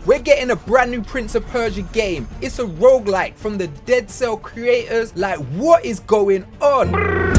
we're getting a brand new Prince of Persia game. It's a roguelike from the Dead Cell creators. Like, what is going on?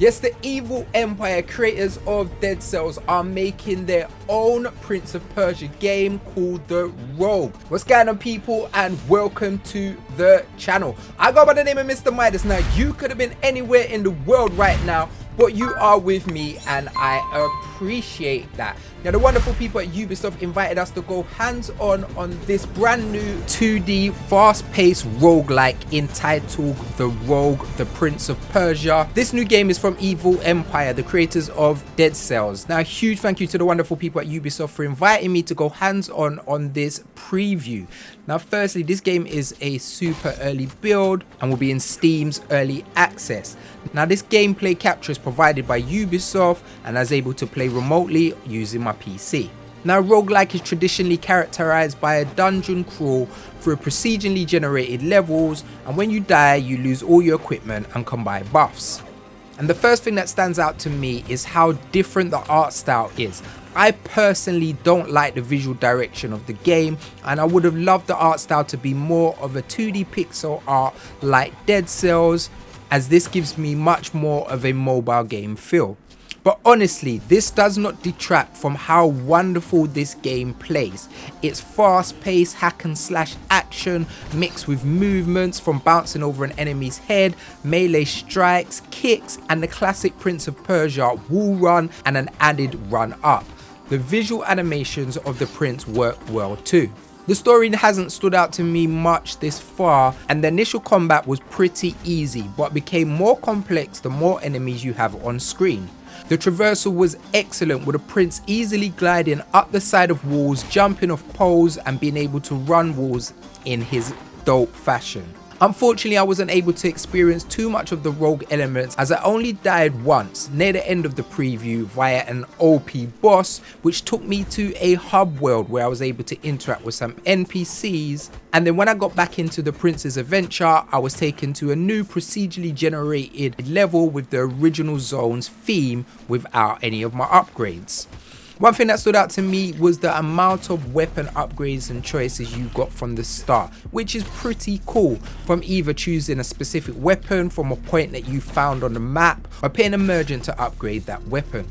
Yes, the evil empire creators of Dead Cells are making their own Prince of Persia game called the Rouge. What's going on, people, and welcome to the channel. I go by the name of Mr. Midas. Now, you could have been anywhere in the world right now, but you are with me and I appreciate that. Now, the wonderful people at Ubisoft invited us to go hands-on on this brand new 2D fast-paced roguelike entitled The Rouge, the Prince of Persia. This new game is from Evil Empire, the creators of Dead Cells. Now, a huge thank you to the wonderful people at Ubisoft for inviting me to go hands-on on this preview. Now, firstly, this game is a super early build and will be in Steam's early access. Now, this gameplay capture is provided by Ubisoft and I was able to play remotely using my PC. Now, roguelike is traditionally characterized by a dungeon crawl through procedurally generated levels, and when you die you lose all your equipment and can buy buffs. And the first thing that stands out to me is how different the art style is. I personally don't like the visual direction of the game, and I would have loved the art style to be more of a 2D pixel art like Dead Cells, as this gives me much more of a mobile game feel. But honestly, this does not detract from how wonderful this game plays. It's fast-paced hack and slash action mixed with movements from bouncing over an enemy's head, melee strikes, kicks, and the classic Prince of Persia wall run and an added run up. The visual animations of the prince work well too. The story hasn't stood out to me much this far, and the initial combat was pretty easy but became more complex the more enemies you have on screen. The traversal was excellent, with the prince easily gliding up the side of walls, jumping off poles and being able to run walls in his dope fashion. Unfortunately, I wasn't able to experience too much of the rogue elements, as I only died once near the end of the preview via an OP boss, which took me to a hub world where I was able to interact with some NPCs. And then when I got back into the prince's adventure, I was taken to a new procedurally generated level with the original zone's theme without any of my upgrades. One thing that stood out to me was the amount of weapon upgrades and choices you got from the start, which is pretty cool, from either choosing a specific weapon from a point that you found on the map or paying a merchant to upgrade that weapon.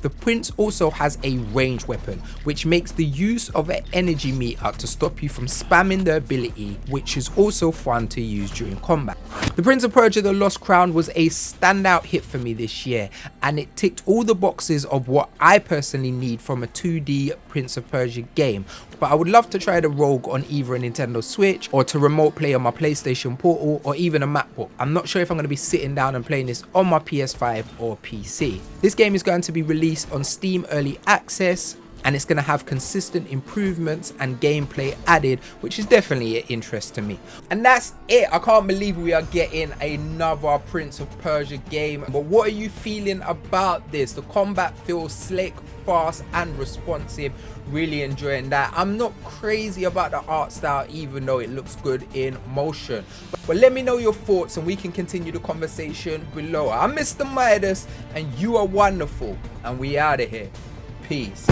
The prince also has a ranged weapon, which makes the use of an energy meter to stop you from spamming the ability, which is also fun to use during combat. The Prince of Persia: The Lost Crown was a standout hit for me this year, and it ticked all the boxes of what I personally need from a 2D Prince of Persia game. But I would love to try the Rouge on either a Nintendo Switch or to remote play on my PlayStation Portal or even a MacBook. I'm not sure if I'm going to be sitting down and playing this on my PS5 or PC. This game is going to be released on Steam Early Access, and it's going to have consistent improvements and gameplay added, which is definitely an interest to me. And that's it. I can't believe we are getting another Prince of Persia game. But what are you feeling about this? The combat feels slick, fast and responsive. Really enjoying that. I'm not crazy about the art style, even though it looks good in motion. But let me know your thoughts and we can continue the conversation below. I'm Mr. Midas and you are wonderful, and we out of here. Peace.